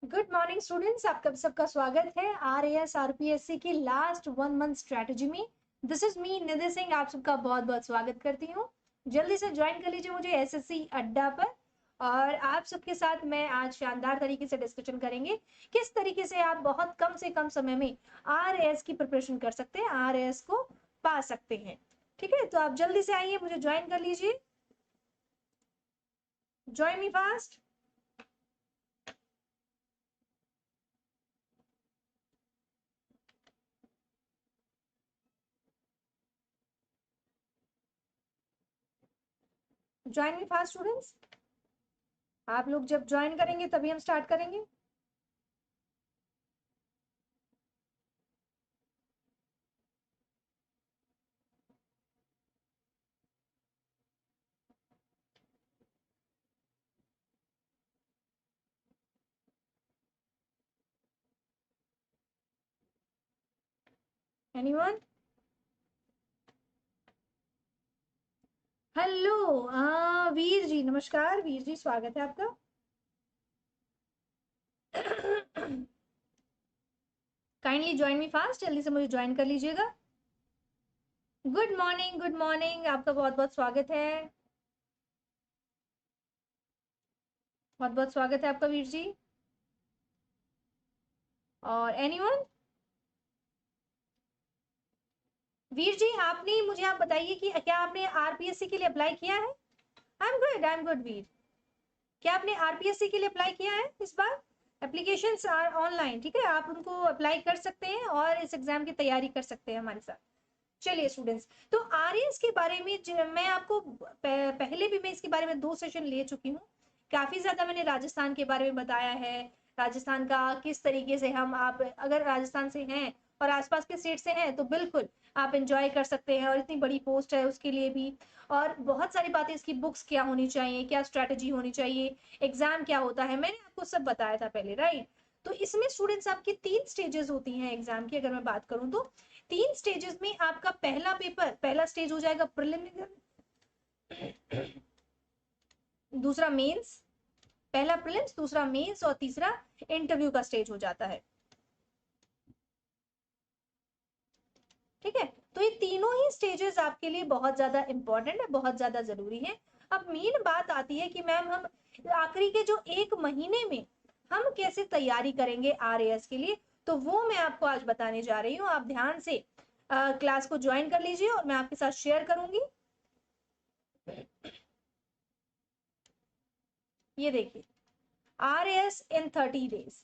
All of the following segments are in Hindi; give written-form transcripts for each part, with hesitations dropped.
गुड मॉर्निंग स्टूडेंट्स, आपका सबका स्वागत है आरएएस आरपीएससी की लास्ट 1 मंथ स्ट्रेटजी में। This is me Nidhi Singh, आप सबका बहुत बहुत स्वागत करती हूँ। जल्दी से ज्वाइन कर लीजिए मुझे एसएससी अड्डा पर। और आप सबके साथ मैं आज शानदार तरीके से डिस्कशन करेंगे किस तरीके से आप बहुत कम से कम समय में आरएएस की प्रिपरेशन कर सकते हैं, आरएएस को पा सकते हैं। ठीक है, तो आप जल्दी से आइए, मुझे ज्वाइन कर लीजिए। Join me fast. Join me fast students. आप लोग जब ज्वाइन करेंगे तभी हम स्टार्ट करेंगे। एनीवन? हेलो वीर जी, नमस्कार वीर जी, स्वागत है आपका। काइंडली ज्वाइन मी फास्ट, जल्दी से मुझे ज्वाइन कर लीजिएगा। गुड मॉर्निंग, गुड मॉर्निंग, आपका बहुत बहुत स्वागत है। बहुत बहुत स्वागत है आपका वीर जी। और एनीवन? वीर जी, आपने मुझे आप बताइए कि क्या आपने आरपीएससी के लिए अप्लाई किया है? I am good, I am good Veer. क्या आपने आरपीएससी के लिए अप्लाई किया है इस बार? एप्लीकेशंस आर ऑनलाइन, ठीक है, आप उनको अप्लाई कर सकते हैं और इस एग्जाम की तैयारी कर सकते हैं हमारे साथ। चलिए स्टूडेंट्स, तो आरएएस के बारे में मैं आपको पहले भी मैं इसके बारे में 2 सेशन ले चुकी हूँ। काफी ज्यादा मैंने राजस्थान के बारे में बताया है। राजस्थान का किस तरीके से हम, आप अगर राजस्थान से हैं और आसपास के स्टेट से हैं तो बिल्कुल आप एंजॉय कर सकते हैं, और इतनी बड़ी पोस्ट है उसके लिए भी। और बहुत सारी बातें, इसकी बुक्स क्या होनी चाहिए, क्या स्ट्रेटेजी होनी चाहिए, एग्जाम क्या होता है, मैंने आपको सब बताया था पहले, राइट? तो इसमें स्टूडेंट्स आपकी 3 स्टेजेस होती हैं एग्जाम की, अगर मैं बात करूं तो 3 स्टेजेस में आपका पहला पेपर, पहला स्टेज हो जाएगा प्रिलिमिनरी, दूसरा मेंस, पहला प्रीलिम्स, दूसरा मेंस और तीसरा इंटरव्यू का स्टेज हो जाता है। ठीक है, तो ये तीनों ही स्टेजेस आपके लिए बहुत ज्यादा इंपॉर्टेंट है, बहुत ज्यादा जरूरी है। अब मेन बात आती है कि मैम हम आखिरी के जो 1 महीने में हम कैसे तैयारी करेंगे आरएएस के लिए, तो वो मैं आपको आज बताने जा रही हूँ। आप ध्यान से क्लास को ज्वाइन कर लीजिए और मैं आपके साथ शेयर करूंगी। ये देखिए, आरएएस इन 30 डेज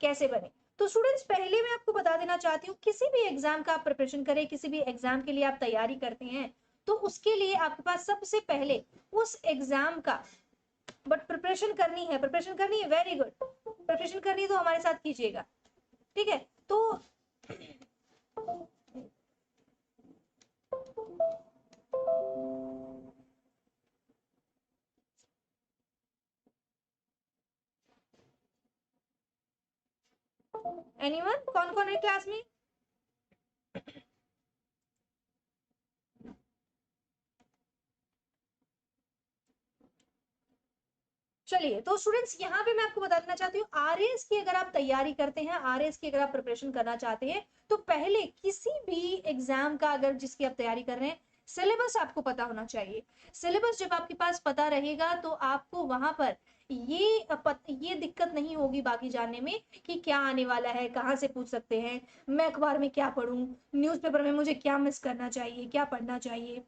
कैसे बने। तो स्टूडेंट्स, पहले मैं आपको बता देना चाहती हूँ, किसी भी एग्जाम का आप प्रिपरेशन करें, किसी भी एग्जाम के लिए आप तैयारी करते हैं, तो उसके लिए आपके पास सबसे पहले उस एग्जाम का, बट प्रिपरेशन करनी है, प्रिपरेशन करनी है, वेरी गुड, प्रिपरेशन करनी है तो हमारे साथ कीजिएगा। ठीक है, तो एनीवन, कौन कौन है क्लास में? चलिए, तो स्टूडेंट्स यहाँ पे मैं आपको बता देना चाहती हूँ, आरएएस की अगर आप तैयारी करते हैं, आरएएस की अगर आप प्रिपरेशन करना चाहते हैं, तो पहले किसी भी एग्जाम का अगर जिसकी आप तैयारी कर रहे हैं, सिलेबस आपको पता होना चाहिए। सिलेबस जब आपके पास पता रहेगा तो आपको वहां पर ये दिक्कत नहीं होगी बाकी जानने में कि क्या आने वाला है, कहाँ से पूछ सकते हैं, मैं अखबार में क्या पढ़ूं, न्यूज़पेपर में मुझे क्या मिस करना चाहिए, क्या पढ़ना चाहिए।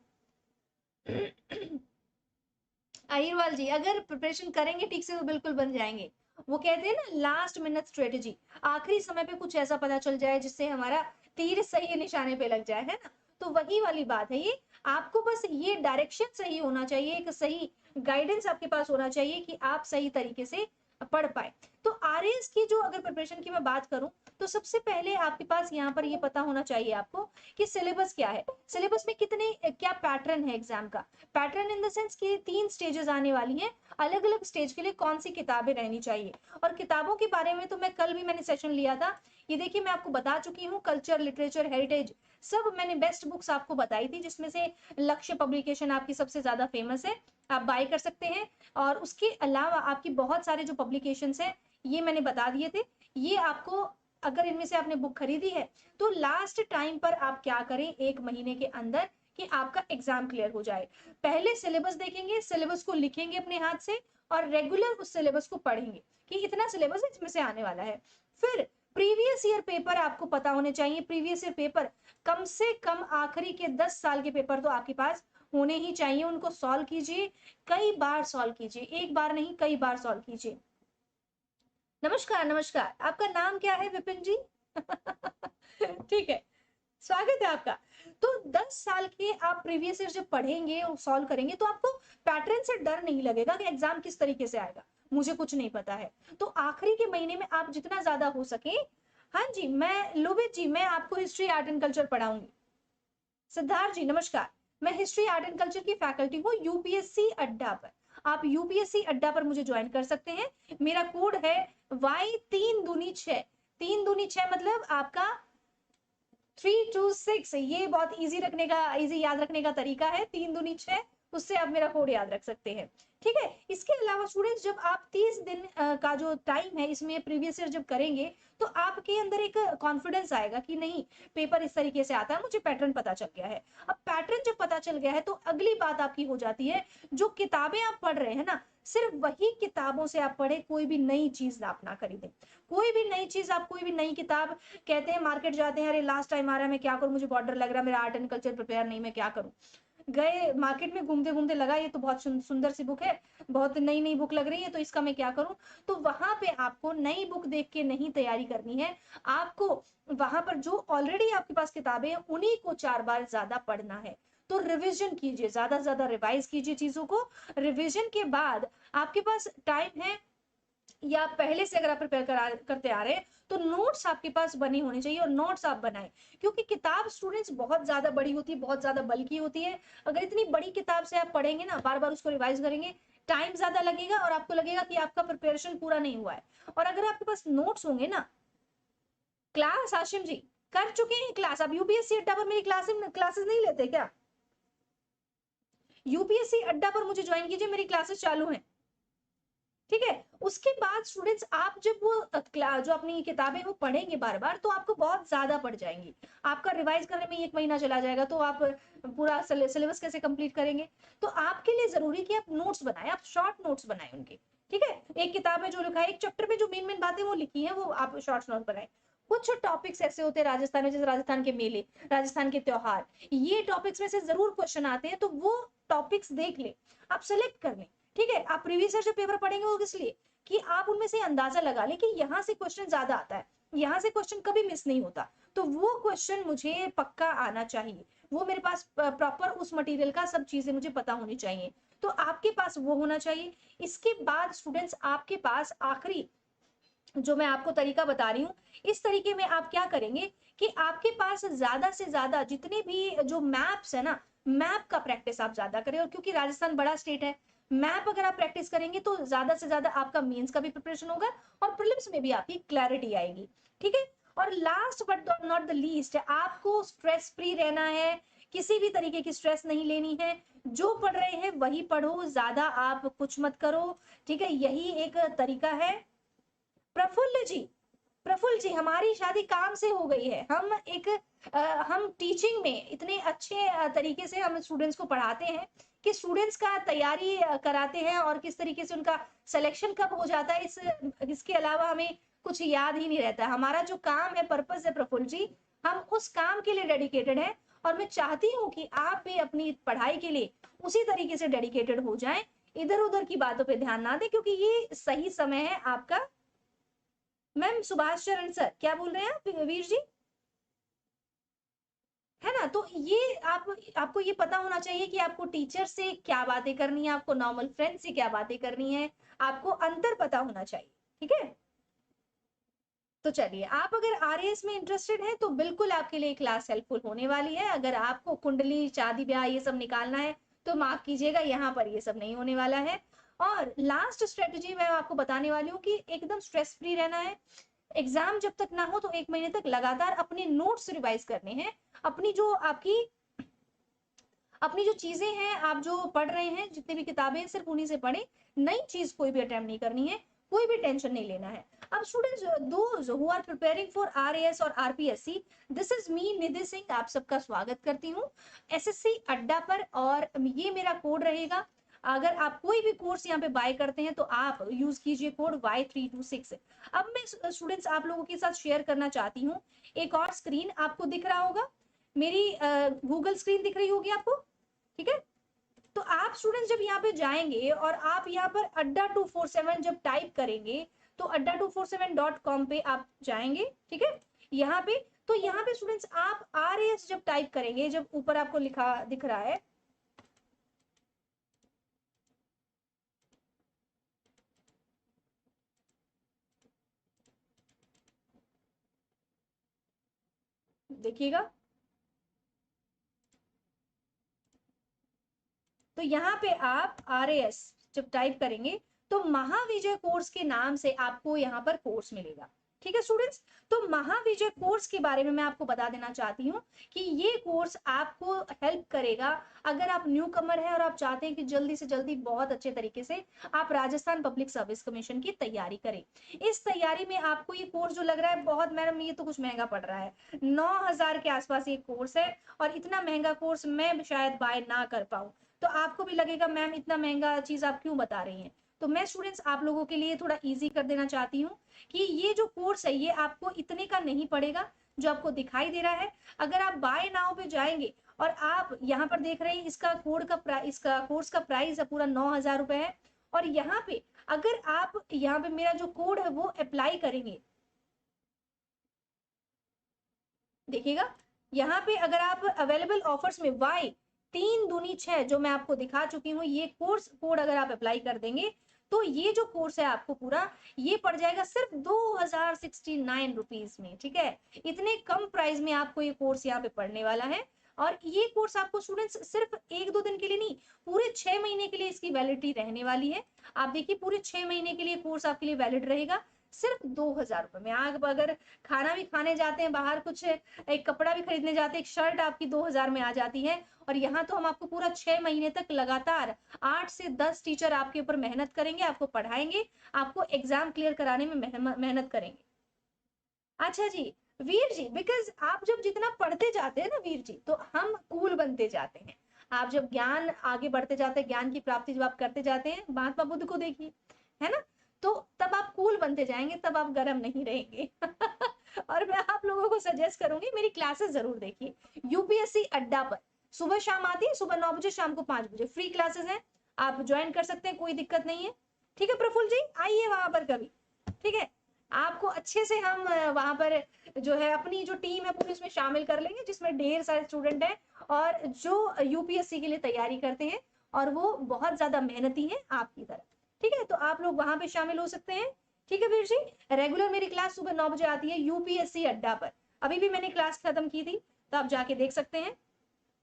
अहिरवाल जी, अगर प्रिपरेशन करेंगे ठीक से तो बिल्कुल बन जाएंगे। वो कहते हैं ना, लास्ट मिनट स्ट्रेटेजी, आखिरी समय पे कुछ ऐसा पता चल जाए जिससे हमारा तीर सही निशाने पे लग जाए, है ना? तो वही वाली बात है ये। आपको बस ये डायरेक्शन सही होना चाहिए, एक सही गाइडेंस आपके पास होना चाहिए कि आप सही तरीके से पढ़ पाए। तो आरएएस की जो अगर प्रिपरेशन की मैं बात करूं, तो सबसे पहले आपके पास यहाँ पर ये पता होना चाहिए आपको कि सिलेबस क्या है, सिलेबस में कितने क्या पैटर्न है एग्जाम का। पैटर्न इन द सेंस कि 3 स्टेजेस आने वाली हैं, अलग अलग स्टेज के लिए कौन सी किताबें रहनी चाहिए। और किताबों के बारे में तो मैं कल भी मैंने सेशन लिया था, ये देखिए मैं आपको बता चुकी हूँ, कल्चर, लिटरेचर, हेरिटेज, सब मैंने बेस्ट बुक्स आपको बताई थी, जिसमें से लक्ष्य पब्लिकेशन आपकी सबसे ज्यादा फेमस है। आप बाय कर सकते हैं। और उसके अलावा आपकी बहुत सारे जो पब्लिकेशंस हैं ये मैंने बता दिए थे, ये आपको अगर इनमें से आपने बुक खरीदी है तो लास्ट टाइम पर आप क्या करें, 1 महीने के अंदर, कि आपका एग्जाम क्लियर हो जाए। पहले सिलेबस देखेंगे, सिलेबस को लिखेंगे अपने हाथ से और रेगुलर उस सिलेबस को पढ़ेंगे कि इतना सिलेबस इसमें से आने वाला है। फिर प्रीवियस ईयर पेपर आपको पता होने चाहिए। प्रीवियस ईयर पेपर कम से कम आखिरी के 10 साल के पेपर तो आपके पास होने ही चाहिए। उनको सॉल्व कीजिए, कई बार सॉल्व कीजिए, एक बार नहीं कई बार सॉल्व कीजिए। नमस्कार नमस्कार, आपका नाम क्या है विपिन जी? ठीक है, स्वागत है आपका। तो 10 साल के आप प्रीवियस ईयर जब पढ़ेंगे और सॉल्व करेंगे तो आपको पैटर्न से डर नहीं लगेगा कि एग्जाम किस तरीके से आएगा, मुझे कुछ नहीं पता है। तो आखिरी के महीने में आप जितना ज्यादा हो सके। हाँ जी, मैं लोबित जी, मैं आपको हिस्ट्री आर्ट एंड कल्चर पढ़ाऊंगी। सिद्धार्थ जी नमस्कार, मैं हिस्ट्री आर्ट एंड कल्चर की फैकल्टी हूँ यूपीएससी अड्डा पर। आप यूपीएससी अड्डा पर मुझे ज्वाइन कर सकते हैं। मेरा कोड है Y3 दूनी 6। 3 दूनी 6 मतलब आपका 326। ये बहुत इजी रखने का, इजी याद रखने का तरीका है, 3 दूनी 6, उससे आप मेरा कोड याद रख सकते हैं। ठीक है, इसके अलावा स्टूडेंट्स जब आप 30 दिन का जो टाइम है इसमें प्रीवियस ईयर जब करेंगे तो आपके अंदर एक कॉन्फिडेंस आएगा कि नहीं, पेपर इस तरीके से आता है, मुझे पैटर्न पता चल गया है। अब पैटर्न जब पता चल गया है तो अगली बात आपकी हो जाती है, जो किताबें आप पढ़ रहे हैं ना, सिर्फ वही किताबों से आप पढ़े, कोई भी नई चीज आप ना खरीदें। कोई भी नई चीज, आप कोई भी नई किताब, कहते हैं मार्केट जाते हैं, अरे लास्ट टाइम आ रहा है, मैं क्या करूं, मुझे बॉर्डर लग रहा है, मेरा आर्ट एंड कल्चर प्रिपेयर नहीं, मैं क्या करूं। गए मार्केट में घूमते घूमते लगा ये तो बहुत सुंदर सी बुक है, बहुत नई नई बुक लग रही है, तो इसका मैं क्या करूं। तो वहां पे आपको नई बुक देख के नहीं तैयारी करनी है, आपको वहां पर जो ऑलरेडी आपके पास किताबें हैं उन्हीं को 4 बार ज्यादा पढ़ना है। तो रिवीजन कीजिए, ज्यादा से ज्यादा रिवाइज कीजिए चीजों को। रिवीजन के बाद आपके पास टाइम है, या पहले से अगर आप प्रिपेयर करते आ रहे हैं तो नोट्स आपके पास बने होने चाहिए और नोट्स आप बनाएं। क्योंकि किताब स्टूडेंट्स बहुत ज्यादा बड़ी होती है, बहुत ज्यादा बल्कि होती है। अगर इतनी बड़ी किताब से आप पढ़ेंगे ना, बार बार उसको रिवाइज करेंगे, टाइम ज्यादा लगेगा और आपको लगेगा कि आपका प्रिपरेशन पूरा नहीं हुआ है। और अगर आपके पास नोट्स होंगे ना, क्लास आशिम जी कर चुके हैं क्लास, आप यूपीएससी अड्डा पर मेरी क्लासेस नहीं लेते क्या? यूपीएससी अड्डा पर मुझे ज्वाइन कीजिए, मेरी क्लासेस चालू हैं। ठीक है, उसके बाद स्टूडेंट्स आप जब वो जो अपनी किताबें वो पढ़ेंगे बार बार तो आपको बहुत ज्यादा पड़ जाएंगी। आपका रिवाइज करने में 1 महीना चला जाएगा, तो आप पूरा सिलेबस कैसे कंप्लीट करेंगे। तो आपके लिए जरूरी कि आप नोट्स बनाएं, आप शॉर्ट नोट्स बनाएं उनके। ठीक है, एक किताब में जो लिखा है, एक चैप्टर में जो मेन मेन बातें वो लिखी है, वो आप शॉर्ट नोट बनाएं। कुछ टॉपिक्स ऐसे होते हैं राजस्थान में, जैसे राजस्थान के मेले, राजस्थान के त्योहार, ये टॉपिक्स में से जरूर क्वेश्चन आते हैं, तो वो टॉपिक्स देख ले, आप सेलेक्ट कर लें। ठीक है, आप प्रीवियस ईयर जो पेपर पढ़ेंगे वो किस लिए, कि आप उनमें से अंदाजा लगा लें कि यहाँ से क्वेश्चन ज्यादा आता है, यहाँ से क्वेश्चन कभी मिस नहीं होता, तो वो क्वेश्चन मुझे पक्का आना चाहिए, वो मेरे पास प्रॉपर उस मटेरियल का सब चीजें मुझे पता होनी चाहिए, तो आपके पास वो होना चाहिए। इसके बाद स्टूडेंट्स आपके पास आखिरी जो मैं आपको तरीका बता रही हूँ, इस तरीके में आप क्या करेंगे कि आपके पास ज्यादा से ज्यादा जितने भी जो मैप्स है ना, मैप का प्रैक्टिस आप ज्यादा करें। और क्योंकि राजस्थान बड़ा स्टेट है, मैप अगर आप प्रैक्टिस करेंगे तो ज्यादा से ज्यादा आपका मेंस का भी प्रिपरेशन होगा और प्रीलिम्स में भी आपकी क्लैरिटी आएगी। ठीक है, और last but not the least, आपको स्ट्रेस फ्री रहना है, किसी भी तरीके की स्ट्रेस नहीं लेनी है, जो पढ़ रहे हैं वही पढ़ो, ज्यादा आप कुछ मत करो। ठीक है, यही एक तरीका है। प्रफुल्ल जी, प्रफुल्ल जी, हमारी शादी काम से हो गई है। हम टीचिंग में इतने अच्छे तरीके से हम स्टूडेंट्स को पढ़ाते हैं कि स्टूडेंट्स का तैयारी कराते हैं और किस तरीके से उनका सिलेक्शन कब हो जाता है, इसके अलावा हमें कुछ याद ही नहीं रहता। हमारा जो काम है, पर्पस है प्रफुल्ल जी, हम उस काम के लिए डेडिकेटेड है। और मैं चाहती हूँ कि आप भी अपनी पढ़ाई के लिए उसी तरीके से डेडिकेटेड हो जाएं, इधर उधर की बातों पे ध्यान ना दें, क्योंकि ये सही समय है आपका। मैम सुभाष चरण सर क्या बोल रहे हैं आप वीर जी, है ना। तो ये आपको ये पता होना चाहिए कि आपको टीचर से क्या बातें करनी है, आपको नॉर्मल फ्रेंड से क्या बातें करनी है, आपको अंतर पता होना चाहिए। ठीक है, तो चलिए, आप अगर आरएएस में इंटरेस्टेड हैं तो बिल्कुल आपके लिए क्लास हेल्पफुल होने वाली है। अगर आपको कुंडली शादी ब्याह ये सब निकालना है तो माफ कीजिएगा, यहाँ पर ये सब नहीं होने वाला है। और लास्ट स्ट्रेटेजी मैं आपको बताने वाली हूँ कि एकदम स्ट्रेस फ्री रहना है। एग्जाम जब तक ना हो तो 1 महीने तक लगातार अपने नोट्स रिवाइज करने हैं। अपनी जो आपकी अपनी जो चीजें हैं, आप जो पढ़ रहे हैं, जितनी भी किताबें हैं, सिर्फ उन्हीं से पढ़ें, नई चीज कोई भी अटेम्प्ट नहीं करनी है, कोई भी टेंशन नहीं लेना है। अब students, those who are preparing for RAS और RPSC, this is me Nidhi Singh, आप सबका स्वागत करती हूँ एसएससी अड्डा पर, और ये मेरा कोड रहेगा। अगर आप कोई भी कोर्स यहाँ पे बाय करते हैं तो आप यूज कीजिए कोड Y326। अब मैं स्टूडेंट्स आप लोगों के साथ शेयर करना चाहती हूँ एक और स्क्रीन, आपको दिख रहा होगा, मेरी गूगल स्क्रीन दिख रही होगी आपको, ठीक है। तो आप स्टूडेंट्स जब यहाँ पे जाएंगे और आप यहाँ पर अड्डा 247 जब टाइप करेंगे, तो adda247.com पे आप जाएंगे, ठीक है। यहाँ पे, तो यहाँ पे स्टूडेंट्स आप आरएएस जब टाइप करेंगे, जब ऊपर आपको लिखा दिख रहा है, देखिएगा, तो यहाँ पे आप आरएएस जब टाइप करेंगे तो महाविजय कोर्स के नाम से आपको यहाँ पर कोर्स मिलेगा, ठीक है स्टूडेंट्स। तो महाविजय कोर्स के बारे में मैं आपको बता देना चाहती हूँ कि ये कोर्स आपको हेल्प करेगा अगर आप न्यू कमर है और आप चाहते हैं कि जल्दी से जल्दी बहुत अच्छे तरीके से आप राजस्थान पब्लिक सर्विस कमीशन की तैयारी करें। इस तैयारी में आपको ये कोर्स जो लग रहा है बहुत, मैडम ये तो कुछ महंगा पड़ रहा है, 9,000 के आसपास ये कोर्स है, और इतना महंगा कोर्स मैं शायद बाय ना कर पाऊँ, तो आपको भी लगेगा मैम इतना महंगा चीज आप क्यों बता रही हैं। तो मैं स्टूडेंट्स आप लोगों के लिए थोड़ा इजी कर देना चाहती हूँ कि ये जो कोर्स है ये आपको इतने का नहीं पड़ेगा जो आपको दिखाई दे रहा है। अगर आप बाय नाउ पे जाएंगे और आप यहाँ पर देख रहे हैं इसका कोड का इसका कोर्स का प्राइस है पूरा 9,000 रुपए है, और यहाँ पे अगर आप यहाँ पे मेरा जो कोड है वो अप्लाई करेंगे, देखिएगा यहाँ पे अगर आप अवेलेबल ऑफर्स में Y3 दूनी 6 जो मैं आपको दिखा चुकी हूँ, ये कोर्स कोड अगर आप अप्लाई कर देंगे तो ये जो कोर्स है आपको पूरा ये पड़ जाएगा सिर्फ 2,069 रुपीज में, ठीक है। इतने कम प्राइस में आपको ये कोर्स यहाँ पे पढ़ने वाला है, और ये कोर्स आपको स्टूडेंट्स सिर्फ 1-2 दिन के लिए नहीं, पूरे 6 महीने के लिए इसकी वैलिडिटी रहने वाली है। आप देखिए पूरे 6 महीने के लिए कोर्स आपके लिए वैलिड रहेगा सिर्फ 2,000 रुपए में। आप अगर खाना भी खाने जाते हैं बाहर, कुछ एक कपड़ा भी खरीदने जाते हैं, एक शर्ट आपकी 2,000 में आ जाती है, और यहाँ तो हम आपको पूरा 6 महीने तक लगातार 8 से 10 टीचर आपके ऊपर मेहनत करेंगे, आपको पढ़ाएंगे, आपको एग्जाम क्लियर कराने में मेहनत करेंगे। अच्छा जी वीर जी, बिकॉज आप जब जितना पढ़ते जाते हैं ना वीर जी, तो हम कूल बनते जाते हैं। आप जब ज्ञान आगे बढ़ते जाते हैं, ज्ञान की प्राप्ति जब आप करते जाते हैं, महात्मा बुद्ध को देखिए, है ना, तो तब आप कूल बनते जाएंगे, तब आप गर्म नहीं रहेंगे। और मैं आप लोगों को सजेस्ट करूंगी मेरी क्लासेस जरूर देखिए, यूपीएससी अड्डा पर सुबह शाम आती है, सुबह 9 बजे शाम को 5 बजे फ्री क्लासेस हैं, आप ज्वाइन कर सकते हैं, कोई दिक्कत नहीं है, ठीक है। प्रफुल्ल जी आइए वहां पर कभी, ठीक है, आपको अच्छे से हम वहां पर जो है अपनी जो टीम है पूरी उसमें शामिल कर लेंगे, जिसमें ढेर सारे स्टूडेंट हैं और जो यूपीएससी के लिए तैयारी करते हैं, और वो बहुत ज्यादा मेहनती हैं आपकी तरह, ठीक है। तो आप लोग वहां पे शामिल हो सकते हैं, ठीक है वीर जी। रेगुलर मेरी क्लास सुबह 9 बजे आती है यूपीएससी अड्डा पर, अभी भी मैंने क्लास खत्म की थी, तो आप जाके देख सकते हैं,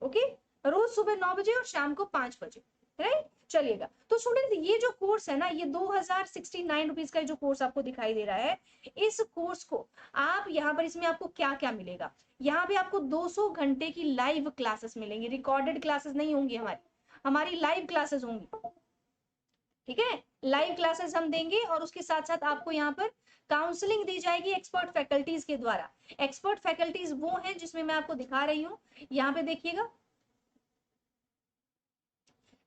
ओके। रोज सुबह 9 बजे और शाम को 5 बजे, राइट। चलिएगा, तो स्टूडेंट ये जो कोर्स है ना, ये 2,069 रुपीज का जो कोर्स आपको दिखाई दे रहा है, इस कोर्स को आप यहाँ पर, इसमें आपको क्या क्या मिलेगा, यहाँ पे आपको 200 घंटे की लाइव क्लासेस मिलेंगी, रिकॉर्डेड क्लासेस नहीं होंगी, हमारी हमारी लाइव क्लासेस होंगी, ठीक है। लाइव क्लासेस हम देंगे, और उसके साथ साथ आपको यहाँ पर काउंसलिंग दी जाएगी एक्सपर्ट फैकल्टीज के द्वारा। एक्सपर्ट फैकल्टीज वो हैं जिसमें मैं आपको दिखा रही हूँ, यहाँ पे देखिएगा,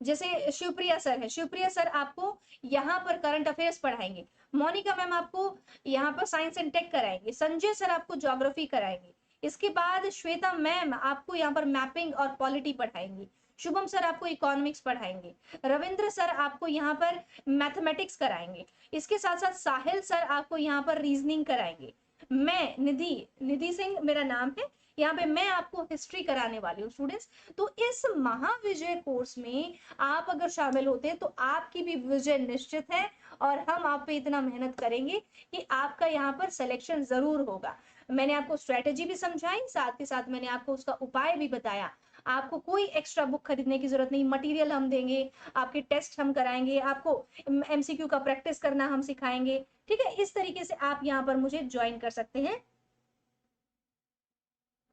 जैसे शिवप्रिया सर है, शिवप्रिया सर आपको यहाँ पर करंट अफेयर्स पढ़ाएंगे, मोनिका मैम आपको यहाँ पर साइंस एंड टेक कराएंगे, संजय सर आपको ज्योग्राफी कराएंगे, इसके बाद श्वेता मैम आपको यहाँ पर मैपिंग और पॉलिटी पढ़ाएंगी, शुभम सर आपको इकोनॉमिक्स पढ़ाएंगे, रविंद्र सर आपको यहाँ पर मैथमेटिक्स कराएंगे, इसके साथ साथ साहिल सर आपको यहाँ पर रीजनिंग कराएंगे, मैं निधि सिंह मेरा नाम है, यहाँ पे मैं आपको हिस्ट्री कराने वाली हूँ स्टूडेंट्स। तो इस महाविजय कोर्स में आप अगर शामिल होते हैं तो आपकी भी विजय निश्चित है, और हम आप पे इतना मेहनत करेंगे कि आपका यहाँ पर सिलेक्शन जरूर होगा। मैंने आपको स्ट्रेटेजी भी समझाई, साथ ही साथ मैंने आपको उसका उपाय भी बताया। आपको कोई एक्स्ट्रा बुक खरीदने की जरूरत नहीं, मटेरियल हम देंगे, आपके टेस्ट हम कराएंगे, आपको एमसीक्यू का प्रैक्टिस करना हम सिखाएंगे, ठीक है। इस तरीके से आप यहाँ पर मुझे ज्वाइन कर सकते हैं।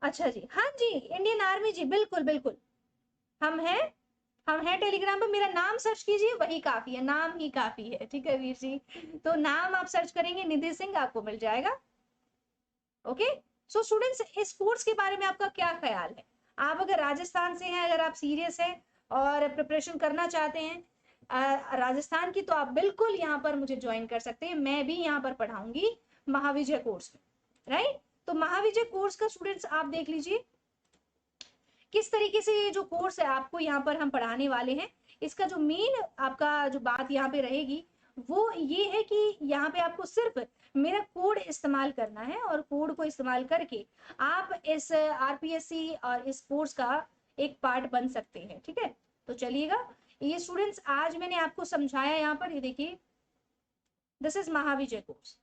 अच्छा जी, हाँ जी, इंडियन आर्मी जी, बिल्कुल बिल्कुल, हम हैं टेलीग्राम पर, मेरा नाम सर्च कीजिए, वही काफी है, नाम ही काफी है, ठीक है वीर जी। तो नाम आप सर्च करेंगे निधि सिंह, आपको मिल जाएगा। ओके, सो स्टूडेंट्स, इस कोर्स के बारे में आपका क्या ख्याल है? आप अगर राजस्थान से हैं, अगर आप सीरियस हैं और प्रिपरेशन करना चाहते हैं राजस्थान की, तो आप बिल्कुल यहाँ पर मुझे ज्वाइन कर सकते हैं। मैं भी यहाँ पर पढ़ाऊंगी महाविजय कोर्स में, राइट। तो महाविजय कोर्स का स्टूडेंट्स आप देख लीजिए किस तरीके से ये जो कोर्स है आपको यहाँ पर हम पढ़ाने वाले हैं। इसका जो मेन आपका जो बात यहाँ पे रहेगी वो ये है कि यहाँ पे आपको सिर्फ मेरा कोड इस्तेमाल करना है, और कोड को इस्तेमाल करके आप इस आरपीएससी और इस कोर्स का एक पार्ट बन सकते हैं, ठीक है। तो चलिएगा, ये स्टूडेंट्स आज मैंने आपको समझाया यहाँ पर, ये देखिए दिस इज महाविजय कोर्स,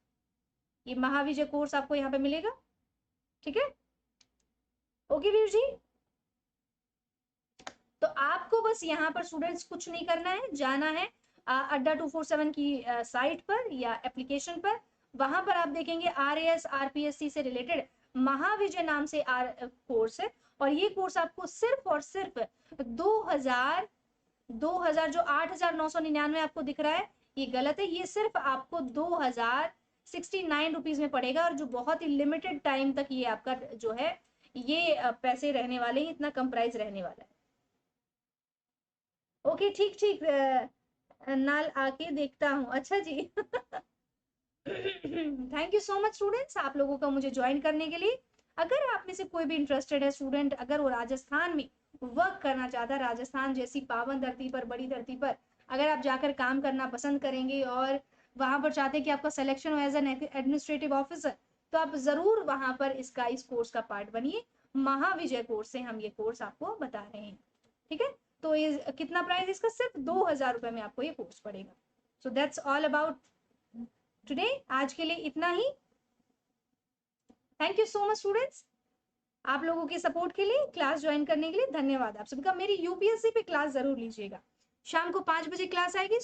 ये महाविजय कोर्स आपको यहाँ पे मिलेगा, ठीक है। ओके वीर जी, तो आपको बस यहाँ पर स्टूडेंट्स कुछ नहीं करना है, जाना है अड्डा 247 की साइट पर या एप्लीकेशन पर। वहां पर आप देखेंगे RAS RPSC से रिलेटेड महाविजय नाम से कोर्स है, और ये कोर्स आपको सिर्फ और सिर्फ 2000 जो 8,999 आपको दिख रहा है ये गलत है, ये सिर्फ आपको 2069 रुपीज में पड़ेगा, और जो बहुत ही लिमिटेड टाइम तक ये आपका जो है ये पैसे रहने वाले हैं, इतना कम प्राइस रहने वाला है। ओके ठीक ठीक, नाल आके देखता हूँ, अच्छा जी। Thank you so much students, आप लोगों का मुझे ज्वाइन करने के लिए। अगर आप में से कोई भी इंटरेस्टेड है स्टूडेंट, अगर वो राजस्थान में वर्क करना चाहता है, राजस्थान जैसी पावन धरती पर, बड़ी धरती पर अगर आप जाकर काम करना पसंद करेंगे और वहां पर चाहते हैं कि आपका सिलेक्शन हो एज एन एडमिनिस्ट्रेटिव ऑफिसर, तो आप जरूर वहां पर इस कोर्स का पार्ट बनिए। महाविजय कोर्स से हम ये कोर्स आपको बता रहे हैं, ठीक है। तो ये कितना प्राइस इसका, सिर्फ 2,000 रुपए में आपको ये कोर्स पड़ेगा। So that's all about today, आज के लिए इतना ही। Thank you so much students, आप लोगों के सपोर्ट के लिए, क्लास ज्वाइन करने के लिए धन्यवाद आप सबका। मेरी यूपीएससी पे क्लास जरूर लीजिएगा, शाम को 5 बजे क्लास आएगी।